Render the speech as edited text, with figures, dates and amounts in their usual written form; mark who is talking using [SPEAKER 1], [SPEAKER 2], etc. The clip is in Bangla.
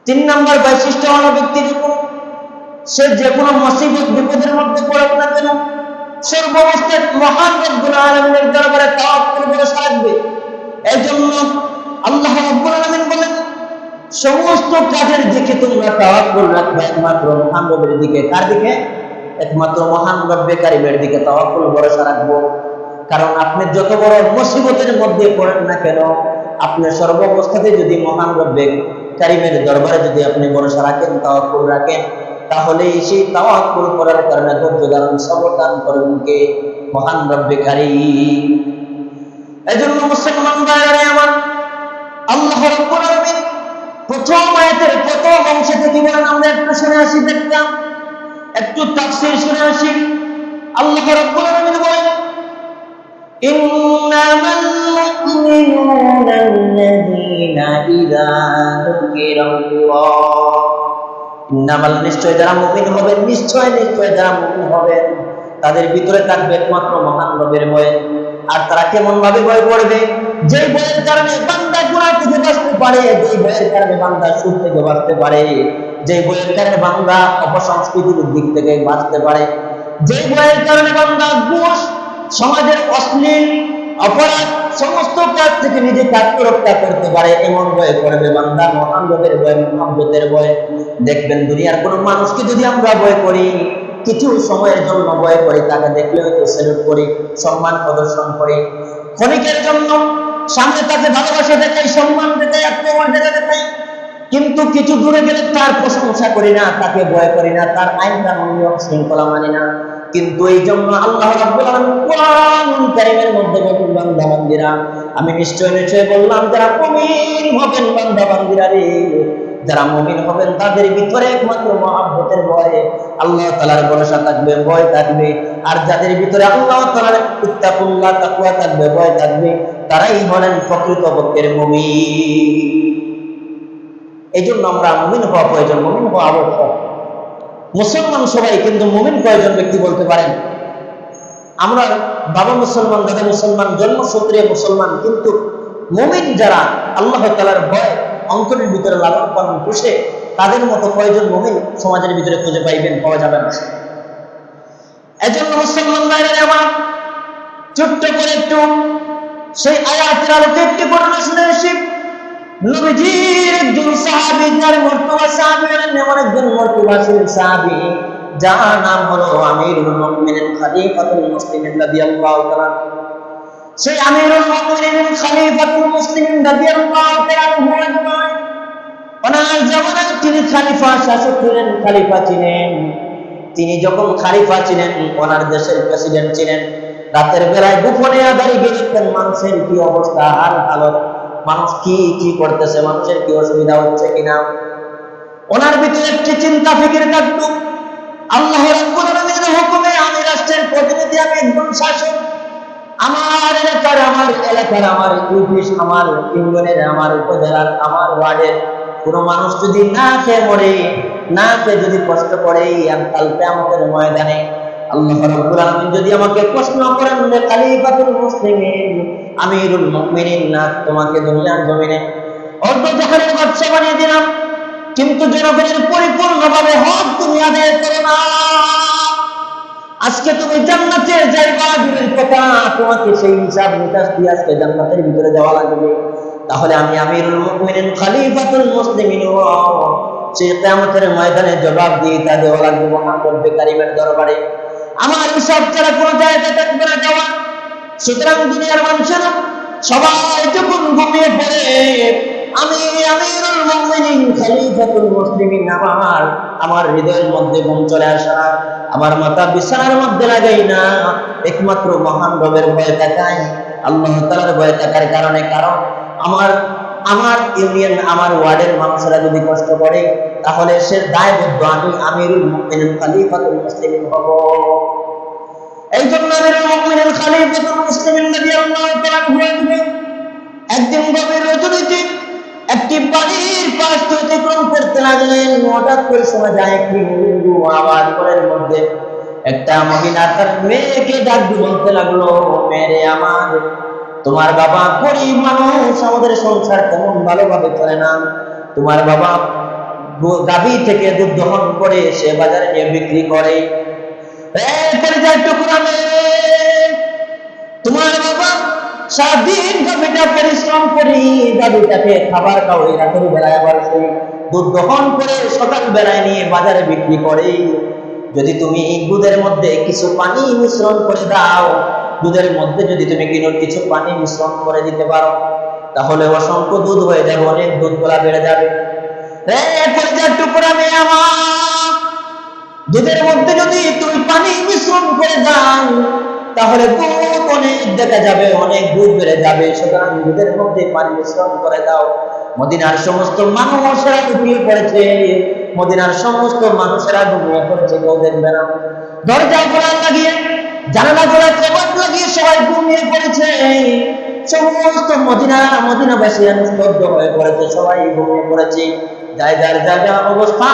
[SPEAKER 1] তিন নম্বর বৈশিষ্ট্য হলো ব্যক্তি সে যে কোনো মুসিবত বিপদের মধ্যে পড়ুক না কেন সর্বাবস্থায় মহান রব্বুল আলামিনের দরবারে তাওয়াক্কুল করে রাখবে। এই জন্য আল্লাহ রব্বুল আলামিন বলেন সমস্ত কাজের দিকে তোমরা তাওয়াক্কুল রাখবে একমাত্র মহান রবের দিকে। কার দিকে? একমাত্র মহান রব্বে কারিমের দিকে তাওয়াক্কুল ভরসা রাখবো। কারণ আপনি যত বড় মুসিবতের মধ্যে পড়েন না কেন আপনি সর্বাবস্থাতে যদি মহান রব্বে কারিমের দরবারে যদি আপনি ভরসা রাখেন তাওয়াক্কুল রাখেন তাহলে সেই তাওয়াক্কুল করার কারণে ধৈর্য ধারণ সবর দান করবেন কে? মহান রব্বে কারীম। এজন্য মুসলমান ভাইরা আমার আল্লাহ রাব্বুল আলামিন প্রথম আয়াতের প্রথম অংশ থেকে বলেন আমরা একটু শুনে আসি দেখতাম একটু তাফসীর শুনে আসি। আল্লাহ রাব্বুল আলামিন বলেন ইন্নামাল মুমিনুনা আল্লাযীনা ইযা যুকিরাল্লাহ ইন্নামাল নিশ্চয় যারা মুমিন হবেন নিশ্চয় যারা মুমিন হবেন তাদের ভিতরে থাকবে একমাত্র মহান রবের ভয়। আর তারা কেমন ভাবে ভয় করবে? যে ভয়ের কারণে বান্দা গুনাহ থেকে বাঁচতে পারে, যে ভয়ের কারণে বান্দা সুদ থেকে বাঁচতে পারে, যে ভয়ের কারণে বান্দা অপসংস্কৃতির দিক থেকে বাঁচতে পারে, যে ভয়ের কারণে বান্দা ঘুষ সমাজের অশ্লীল অপরাধ সমস্ত কাজ থেকে নিজেকে আত্মরক্ষা করতে পারে এমন ভয় করবে বান্দা মহান রবের ভয় মুহাম্মদের ভয়। দেখবেন দুনিয়ার কোনো মানুষকে যদি আমরা ভয় করি কিছু সময়ের জন্য ভয় করি তাকে দেখলে হয়তো স্যালুট করি সম্মান প্রদর্শন করি ক্ষণিকের জন্য সামনে তাকে ভালোবাসা দেখাই সম্মান দেখাই আত্মমর্যাদা দেখাই কিন্তু কিছু দূরে গেলে তার প্রশংসা করি না তাকে ভয় করি না তার আইন কানুন নিয়ম শৃঙ্খলা মানি না। কিন্তু এই জন্য আল্লাহ রাব্বুল আলামিন কোরআনুল কারীমের মধ্যে বলেন বান্দা বান্দীরা আমি নিশ্চয় বললাম যারা মুমিন হবেন বান্দা বান্দীরা রে যারা মুমিন হবেন তাদের ভিতরে একমাত্র মহব্বতের ভয় আল্লাহ তাআলার ভরসা থাকবে ভয় থাকবে। আর যাদের ভিতরে আল্লাহ তাআলার ইত্তাকুল্লাহ তাকওয়া থাকবে ভয় থাকবে তারাই হলেন প্রকৃতপক্ষের মুমিন। এইজন্য আমরা মুমিন হওয়া প্রয়োজন, মুমিন হওয়া আবশ্যক। মুসলমান সবাই কিন্তু মুমিন কয়জন ব্যক্তি বলতে পারেন? আমরা বাবা মুসলমান দাদা মুসলমান জন্মসূত্রে মুসলমান কিন্তু মুমিন যারা আল্লাহ তাআলার ভয় অন্তরের ভিতরে লালন পালন পুষে তাদের মতো কয়জন মুমিন সমাজের ভিতরে খুঁজে পাইবেন? পাওয়া যাবে না। এজন্য মুসলমান ভাইরা আমার ছোট্ট করে একটু সেই আয়াতের আলোকে একটি ঘটনা শুনে আসি। নবীজির একজন সাহাবী যার মর্তবা সাহাবী এমন একজন মর্তবাশীল সাহাবী যার নাম হলো আমিরুল মুমিনিন খলিফাতুল মুসলিমিন রাদিয়াল্লাহু তাআলা। সেই আমিরুল মুমিনিন খলিফাতুল মুসলিমিন রাদিয়াল্লাহু তাআলা ওনার জামানায় তিনি খলিফা শাসক ছিলেন, খলিফা ছিলেন। তিনি যখন খলিফা ছিলেন ওনার দেশের প্রেসিডেন্ট ছিলেন। রাতের বেলায় গোপনে আধারে গিয়ে দেখতেন মানুষের কি অবস্থা আর হালত, মানুষ কি করতেছে, মানুষের কি অসুবিধা হচ্ছে কিনা। ওনার ভিতরে একটি চিন্তা ফিকির থাকতো আল্লাহ রাব্বুল আলামিনের হুকুমে আমি রাষ্ট্রের প্রতিনিধি, আমি একজন শাসক, আমার এলাকার আমার ইউপিস আমার ইউনিয়নের আমার উপজেলার আমার ওয়ার্ডের কোনো মানুষ যদি না খেয়ে মরে না খেয়ে যদি কষ্ট করে কাল কিয়ামতের ময়দানে আল্লাহ রাব্বুল আলামিন যদি আমাকে প্রশ্ন করেন যে খলিফাতুল মুসলিমিন আমিরুল মুমিনিন না তোমাকে দুনিয়ার জমিনে অর্ধজাহানের বাদশা বানিয়ে দিলাম কিন্তু জনগণের পরিপূর্ণভাবে হক তুমি আদায় করো না, আজকে তুমি জান্নাতের জায়গা দূরের কথা তোমাকে সেই হিসাব নিকাশ দিয়ে আজকে জান্নাতের ভিতরে যাওয়া লাগবে। তাহলে আমি আমিরুল মুমিনিন খলিফাতুল মুসলিমিন সেই কিয়ামতের ময়দানে জবাব দিয়ে তা দেওয়া লাগবে মহান রব্বে কারীমের দরবারে। আমার হিসাব ছাড়া কোনো জায়গা থাকবে না যাওয়া। সুতরাং দুনিয়ার মানুষেরা সবাই যখন ঘুমিয়ে পড়ে আমি আমিরুল মুমিনিন খলিফাতুল মুসলিমিন আমার হৃদয়ের মধ্যে ঘুম চলে আসে না, আমার মাথা বিছানার মধ্যে লাগাই না, একমাত্র মহান রবের ভয়ে তাকাই, আল্লাহ তাআলার ভয়ে থাকার কারণে। কারণ আমার ইউনিয়ন আমার ওয়ার্ডের মানুষেরা যদি কষ্ট করে তাহলে সে দায়বদ্ধ আমি আমিরুল মুমিনিন খলিফাতুল মুসলিমিন হব। এই জন্য আমিরুল মুমিনিন খলিফাতুল মুসলিমিন রাদিয়াল্লাহু তাআলা একদিন গভীর রজনীতে একটি বাড়ির পাশ অতিক্রম করতে লাগলেন। হঠাৎ করে শোনা যায় একটি মৃদু আওয়াজ ঘরের মধ্যে একটা মহিলা তার মেয়েকে ডাক দিয়ে বলতে লাগলো, মেয়ে আমার, তোমার বাবা গরিব মানুষ, আমাদের সংসার তেমন ভালোভাবে চলে না, তোমার বাবা গাভী থেকে দুধ দহন করে সে বাজারে নিয়ে বিক্রি করে। কলিজার টুকরা মেয়ে, তোমার বাবা সারাদিন গাভীটা পরিশ্রম করি, গাভীটাকে খাবার খাওয়াই, রাতের বেলায় আবার সেই দুধ দহন করে সকাল বেলায় নিয়ে বাজারে বিক্রি করে। যদি তুমি দুধের মধ্যে কিছু পানি মিশ্রণ করে দাও, দুধের মধ্যে যদি তুমি কিছু পানি মিশ্রণ করে দিতে পারো, তাহলে অসংখ্য দুধ হয়ে যাবে, অনেক দুধ গোলা বেড়ে যাবে। কলিজার টুকরা মেয়ে আমার, দুধের মধ্যে যদি তুমি পানি মিশ্রণ করে দাও, তাহলে দুধ অনেক দেখা যাবে, অনেক দুধ বেড়ে যাবে। সুতরাং দুধের মধ্যে পানি মিশ্রণ করে দাও। মদিনার সমস্ত মানুষেরা ঘুমিয়ে পড়েছে, মদিনার সমস্ত মানুষেরা ঘুমিয়ে পড়েছে, কেউ দেখবে না। দরজা খোলা লাগিয়ে, জানালা খোলা, কবাট লাগিয়ে সবাই ঘুমিয়ে পড়েছে। সমস্ত মদিনাবাসী স্তব্ধ হয়ে পড়েছে, সবাই ঘুমিয়ে পড়েছে। যার যার জায়গা অবস্থান